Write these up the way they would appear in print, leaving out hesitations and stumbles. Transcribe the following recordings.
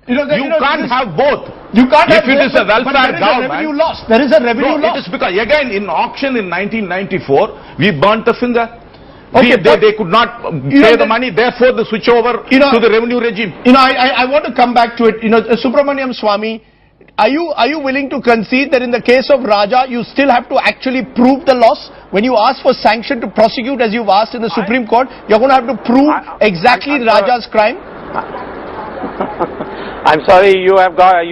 You can't have both. You can't if have it is a welfare government. Revenue loss. There is a revenue loss. It is because again in auction in 1994 we burnt the finger. Okay, they could not pay the money, therefore the switch over to the revenue regime. I want to come back to it. Subramanian Swamy, are you willing to concede that in the case of Raja, you still have to actually prove the loss? When you ask for sanction to prosecute, as you've asked in the Supreme Court, you're going to have to prove exactly Raja's crime? I'm sorry, you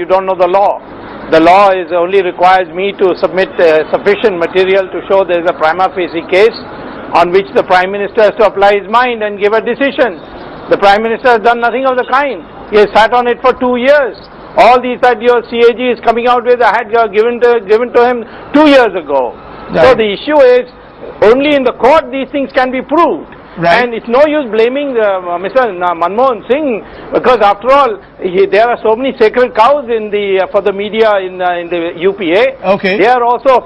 don't know the law. The law only requires me to submit sufficient material to show there is a prima facie case on which the Prime Minister has to apply his mind and give a decision. The Prime Minister has done nothing of the kind. He has sat on it for 2 years. All these that your CAG is coming out with, I had given to him 2 years ago. Right. So the issue is, only in the court these things can be proved. Right. And it's no use blaming Mr. Manmohan Singh, because after all, there are so many sacred cows for the media in the UPA. Okay. They are also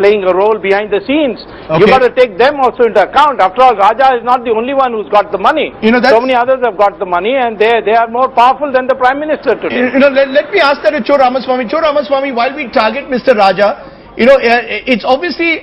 playing a role behind the scenes. Okay. You got to take them also into account. After all, Raja is not the only one who's got the money. So many others have got the money, and they are more powerful than the Prime Minister today. Let me ask that to Cho.Ramaswamy. Cho.Ramaswamy, while we target Mr. Raja, it's obviously,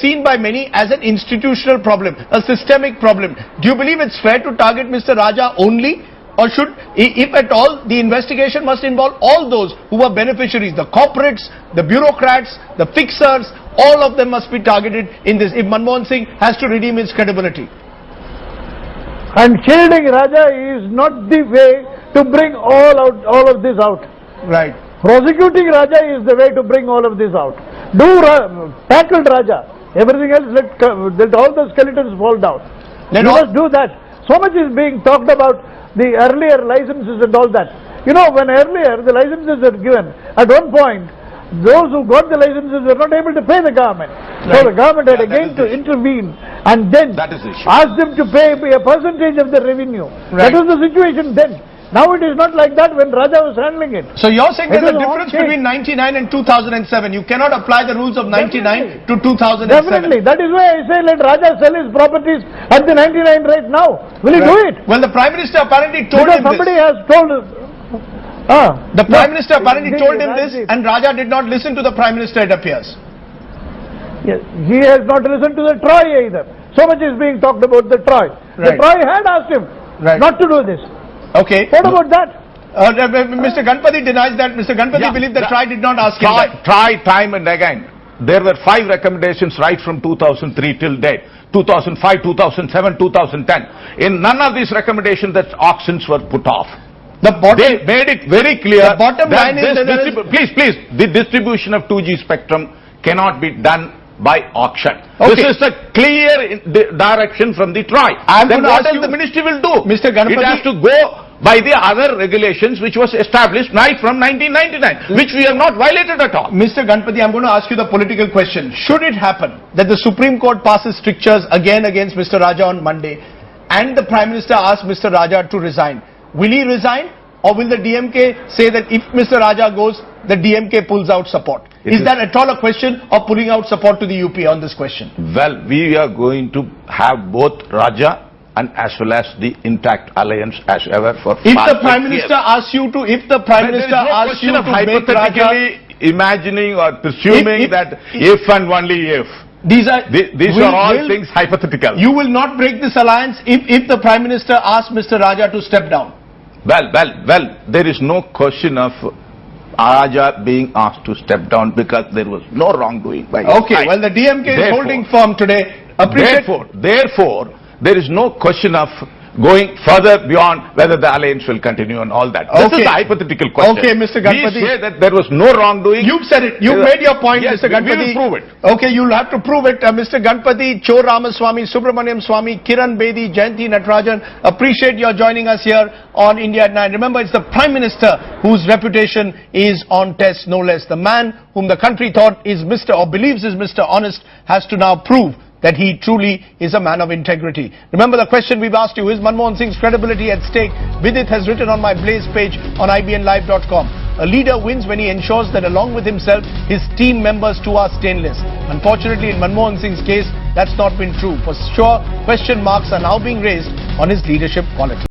seen by many as an institutional problem, a systemic problem. Do you believe it's fair to target Mr. Raja only? Or should, if at all, the investigation must involve all those who were beneficiaries, the corporates, the bureaucrats, the fixers, all of them must be targeted in this, if Manmohan Singh has to redeem his credibility. And shielding Raja is not the way to bring all of this out. Right. Prosecuting Raja is the way to bring all of this out. Tackle Raja. Everything else, let all the skeletons fall down. You must do that. So much is being talked about the earlier licenses and all that. When earlier the licenses were given, at one point, those who got the licenses were not able to pay the government. Right. So the government had again to intervene and then ask them to pay a percentage of the revenue. Right. That was the situation then. Now it is not like that when Raja was handling it. So you're saying there's a difference between 99 and 2007. You cannot apply the rules of 99 to 2007. Definitely. That is why I say let Raja sell his properties at the 99 right now. Will he do it? Well, the Prime Minister apparently told him somebody has told the Prime Minister apparently told him this, and Raja did not listen to the Prime Minister, it appears. Yes, he has not listened to the Troy either. So much is being talked about the Troy. Right. The Troy had asked him not to do this. Okay. What about that? Mr. Ganpati denies that. Mr. Ganpati believes that Troy did not ask him that. Try time and again. There were 5 recommendations right from 2003 till date. 2005, 2007, 2010. In none of these recommendations that auctions were put off. They made it very clear. The bottom line is please, the distribution of 2G spectrum cannot be done by auction. Okay. This is a clear direction from the Troy. Then what else the ministry will do? Mr. Ganpati, it has to go by the other regulations which was established right from 1999, which we have not violated at all. Mr. Ganpati, I'm going to ask you the political question. Should it happen that the Supreme Court passes strictures again against Mr. Raja on Monday and the Prime Minister asks Mr. Raja to resign, will he resign, or will the DMK say that if Mr. Raja goes, the DMK pulls out support? Is that at all a question of pulling out support to the UP on this question? Well, we are going to have both Raja and as well as the intact alliance as ever for if the Prime Minister asks you to, make Raja, imagining or presuming that if and only if. These are all things hypothetical. You will not break this alliance if the Prime Minister asks Mr. Raja to step down. Well, there is no question of Raja being asked to step down because there was no wrongdoing by his side. Well, the DMK is holding firm today. Therefore, there is no question of going further beyond whether the alliance will continue and all that. This is a hypothetical question. Okay, Mr. Ganpati. We say that there was no wrongdoing. You've said it. You've made your point, yes, Mr. Ganpati. We will prove it. Okay, you'll have to prove it. Mr. Ganpati, Cho.Ramaswamy, Subramanian Swamy, Kiran Bedi, Jayanti Natarajan, appreciate your joining us here on India at 9. Remember, it's the Prime Minister whose reputation is on test, no less. The man whom the country thought is Mr. or believes is Mr. Honest has to now prove that he truly is a man of integrity. Remember the question we've asked you, is Manmohan Singh's credibility at stake? Vidit has written on my Blaze page on IBNlive.com. A leader wins when he ensures that along with himself, his team members too are stainless. Unfortunately, in Manmohan Singh's case, that's not been true. For sure, question marks are now being raised on his leadership quality.